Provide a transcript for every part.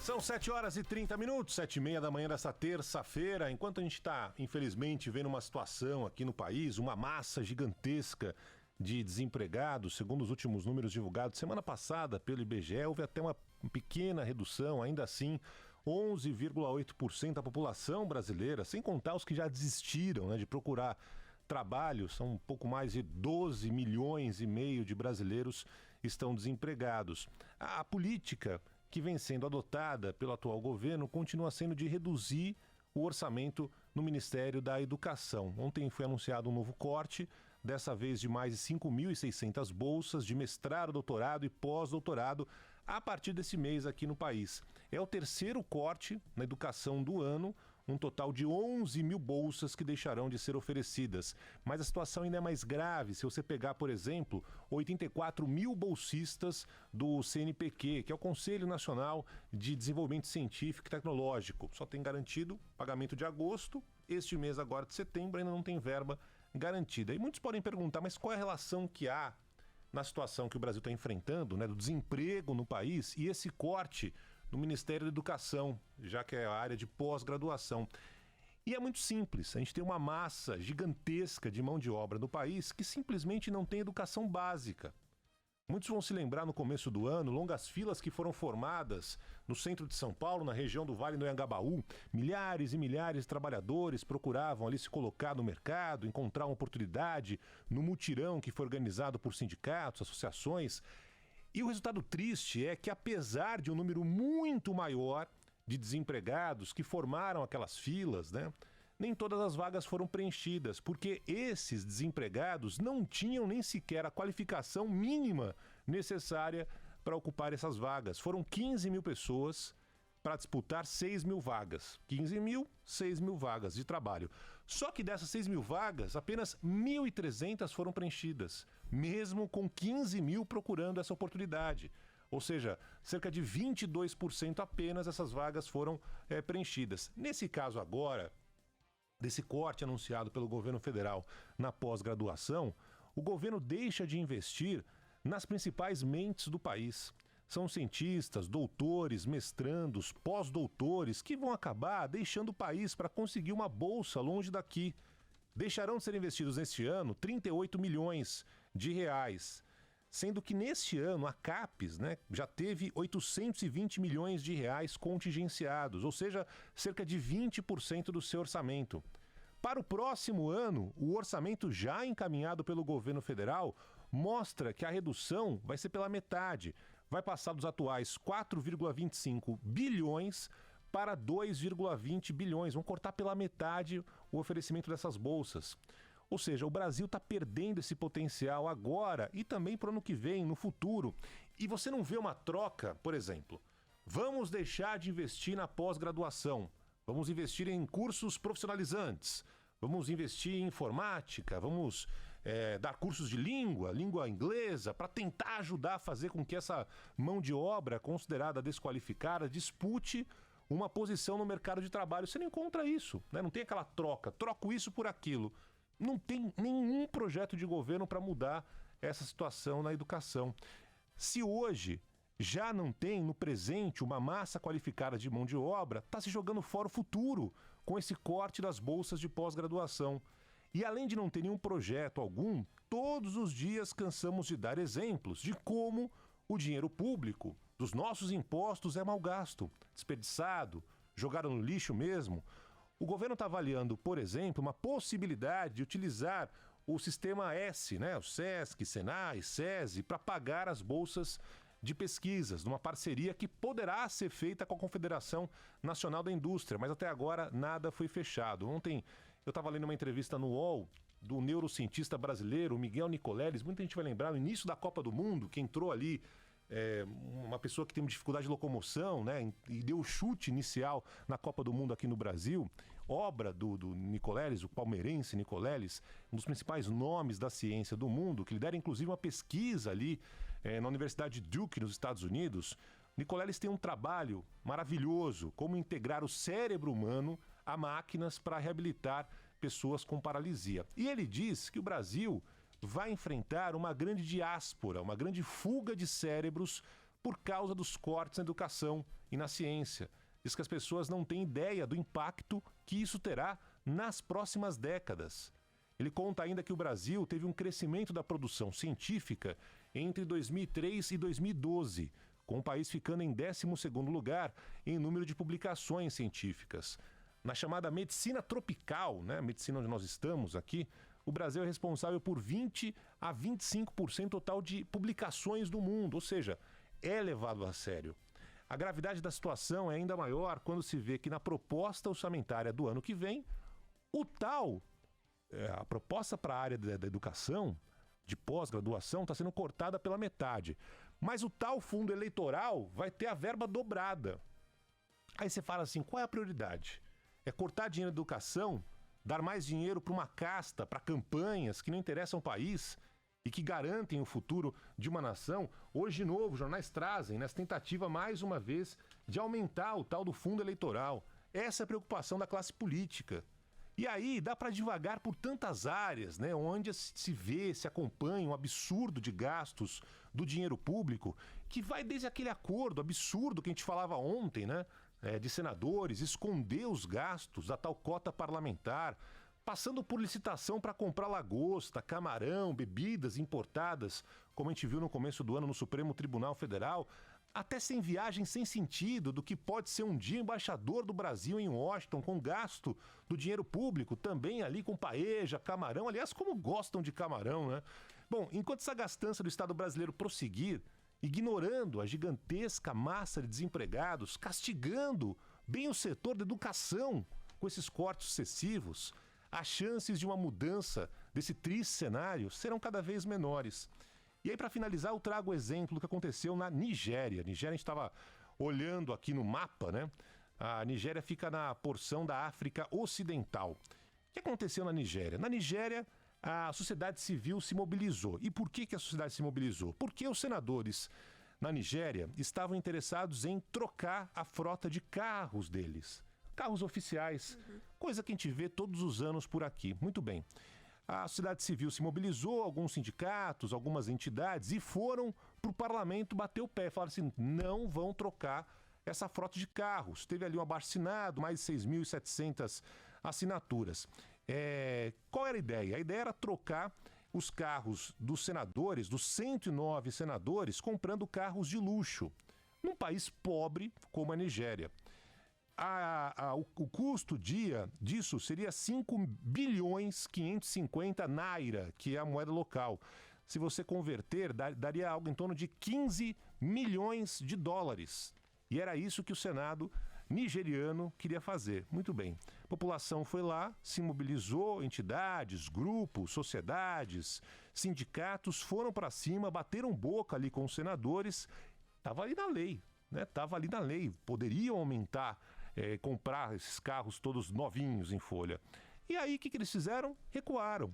São 7h30, 7h30 da manhã dessa terça-feira. Enquanto a gente está, infelizmente, vendo uma situação aqui no país, uma massa gigantesca de desempregados, segundo os últimos números divulgados semana passada pelo IBGE, houve até uma pequena redução, ainda assim, 11,8% da população brasileira, sem contar os que já desistiram, de procurar trabalho. São um pouco mais de 12 milhões e meio de brasileiros estão desempregados. A política que vem sendo adotada pelo atual governo continua sendo de reduzir o orçamento no Ministério da Educação. Ontem foi anunciado um novo corte, dessa vez de mais de 5.600 bolsas de mestrado, doutorado e pós-doutorado a partir desse mês aqui no país. É o terceiro corte na educação do ano, um total de 11 mil bolsas que deixarão de ser oferecidas. Mas a situação ainda é mais grave se você pegar, por exemplo, 84 mil bolsistas do CNPq, que é o Conselho Nacional de Desenvolvimento Científico e Tecnológico. Só tem garantido pagamento de agosto, este mês agora de setembro ainda não tem verba garantida. E muitos podem perguntar, mas qual é a relação que há na situação que o Brasil está enfrentando, do desemprego no país e esse corte no Ministério da Educação, já que é a área de pós-graduação? E é muito simples, a gente tem uma massa gigantesca de mão de obra no país que simplesmente não tem educação básica. Muitos vão se lembrar no começo do ano, longas filas que foram formadas no centro de São Paulo, na região do Vale do Anhangabaú. Milhares e milhares de trabalhadores procuravam ali se colocar no mercado, encontrar uma oportunidade no mutirão que foi organizado por sindicatos, associações. E o resultado triste é que, apesar de um número muito maior de desempregados que formaram aquelas filas, nem todas as vagas foram preenchidas, porque esses desempregados não tinham nem sequer a qualificação mínima necessária para ocupar essas vagas. Foram 15 mil pessoas para disputar 6 mil vagas. 15 mil, 6 mil vagas de trabalho. Só que dessas 6 mil vagas, apenas 1.300 foram preenchidas, mesmo com 15 mil procurando essa oportunidade. Ou seja, cerca de 22% apenas essas vagas foram preenchidas. Nesse caso agora, desse corte anunciado pelo governo federal na pós-graduação, o governo deixa de investir nas principais mentes do país. São cientistas, doutores, mestrandos, pós-doutores que vão acabar deixando o país para conseguir uma bolsa longe daqui. Deixarão de ser investidos neste ano 38 milhões de reais. Sendo que neste ano a CAPES já teve 820 milhões de reais contingenciados, ou seja, cerca de 20% do seu orçamento. Para o próximo ano, o orçamento já encaminhado pelo governo federal mostra que a redução vai ser pela metade. Vai passar dos atuais 4,25 bilhões para 2,20 bilhões. Vão cortar pela metade o oferecimento dessas bolsas. Ou seja, o Brasil está perdendo esse potencial agora e também para o ano que vem, no futuro. E você não vê uma troca, por exemplo, vamos deixar de investir na pós-graduação, vamos investir em cursos profissionalizantes, vamos investir em informática, vamos dar cursos de língua inglesa, para tentar ajudar a fazer com que essa mão de obra considerada desqualificada dispute uma posição no mercado de trabalho. Você não encontra isso, não tem aquela troca, troco isso por aquilo. Não tem nenhum projeto de governo para mudar essa situação na educação. Se hoje já não tem no presente uma massa qualificada de mão de obra, está se jogando fora o futuro com esse corte das bolsas de pós-graduação. E além de não ter nenhum projeto algum, todos os dias cansamos de dar exemplos de como o dinheiro público dos nossos impostos é mal gasto, desperdiçado, jogado no lixo mesmo. O governo está avaliando, por exemplo, uma possibilidade de utilizar o sistema S, o SESC, Senai, SESI, para pagar as bolsas de pesquisas, numa parceria que poderá ser feita com a Confederação Nacional da Indústria, mas até agora nada foi fechado. Ontem eu estava lendo uma entrevista no UOL do neurocientista brasileiro, Miguel Nicoleles. Muita gente vai lembrar, no início da Copa do Mundo, que entrou ali uma pessoa que tem dificuldade de locomoção, e deu o chute inicial na Copa do Mundo aqui no Brasil, obra do Nicoleles, o palmeirense Nicoleles, um dos principais nomes da ciência do mundo, que lidera inclusive uma pesquisa ali na Universidade de Duke, nos Estados Unidos. Nicoleles tem um trabalho maravilhoso, como integrar o cérebro humano a máquinas para reabilitar pessoas com paralisia. E ele diz que o Brasil vai enfrentar uma grande diáspora, uma grande fuga de cérebros por causa dos cortes na educação e na ciência. Diz que as pessoas não têm ideia do impacto que isso terá nas próximas décadas. Ele conta ainda que o Brasil teve um crescimento da produção científica entre 2003 e 2012, com o país ficando em 12º lugar em número de publicações científicas. Na chamada medicina tropical, né, a medicina onde nós estamos aqui, o Brasil é responsável por 20 a 25% total de publicações do mundo, ou seja, é levado a sério. A gravidade da situação é ainda maior quando se vê que na proposta orçamentária do ano que vem, a proposta para a área da educação, de pós-graduação, está sendo cortada pela metade. Mas o tal fundo eleitoral vai ter a verba dobrada. Aí você fala assim, qual é a prioridade? É cortar dinheiro da educação, dar mais dinheiro para uma casta, para campanhas que não interessam ao país e que garantem o futuro de uma nação? Hoje, de novo, os jornais trazem nessa tentativa, mais uma vez, de aumentar o tal do fundo eleitoral. Essa é a preocupação da classe política. E aí dá para divagar por tantas áreas, né, onde se vê, se acompanha um absurdo de gastos do dinheiro público, que vai desde aquele acordo absurdo que a gente falava ontem, né, de senadores, esconder os gastos da tal cota parlamentar, passando por licitação para comprar lagosta, camarão, bebidas importadas, como a gente viu no começo do ano no Supremo Tribunal Federal, até sem viagem sem sentido do que pode ser um dia embaixador do Brasil em Washington, com gasto do dinheiro público, também ali com paeja, camarão, aliás, como gostam de camarão, né? Bom, enquanto essa gastança do Estado brasileiro prosseguir, ignorando a gigantesca massa de desempregados, castigando bem o setor da educação com esses cortes sucessivos, as chances de uma mudança desse triste cenário serão cada vez menores. E aí, para finalizar, eu trago o exemplo do que aconteceu na Nigéria. A gente estava olhando aqui no mapa, né? A Nigéria fica na porção da África Ocidental. O que aconteceu na Nigéria? Na Nigéria, a sociedade civil se mobilizou. E por que a sociedade se mobilizou? Porque os senadores na Nigéria estavam interessados em trocar a frota de carros deles. Carros oficiais, coisa que a gente vê todos os anos por aqui. Muito bem. A sociedade civil se mobilizou, alguns sindicatos, algumas entidades, e foram para o parlamento bater o pé. Falaram assim, não vão trocar essa frota de carros. Teve ali um abaixo-assinado, mais de 6.700 assinaturas. Qual era a ideia? A ideia era trocar os carros dos senadores, dos 109 senadores, comprando carros de luxo, num país pobre como a Nigéria. O custo dia disso seria 5 bilhões 550 naira, que é a moeda local. Se você converter, daria algo em torno de 15 milhões de dólares. E era isso que o Senado nigeriano queria fazer. Muito bem. A população foi lá, se mobilizou, entidades, grupos, sociedades, sindicatos foram para cima, bateram boca ali com os senadores. Estava ali na lei, né? Estava ali na lei. Poderiam aumentar, comprar esses carros todos novinhos em folha. E aí o que eles fizeram? Recuaram.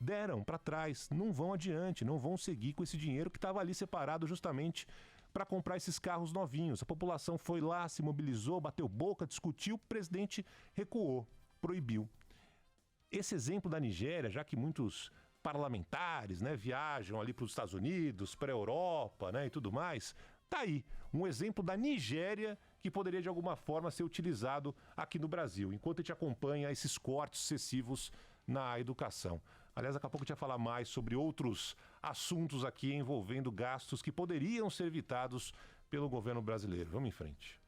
Deram para trás, não vão adiante, não vão seguir com esse dinheiro que estava ali separado justamente para comprar esses carros novinhos. A população foi lá, se mobilizou, bateu boca, discutiu, o presidente recuou, proibiu. Esse exemplo da Nigéria, já que muitos parlamentares, né, viajam ali para os Estados Unidos, para a Europa, né, e tudo mais, tá aí um exemplo da Nigéria que poderia de alguma forma ser utilizado aqui no Brasil, enquanto a gente acompanha esses cortes sucessivos na educação. Aliás, daqui a pouco a gente vai falar mais sobre outros assuntos aqui envolvendo gastos que poderiam ser evitados pelo governo brasileiro. Vamos em frente.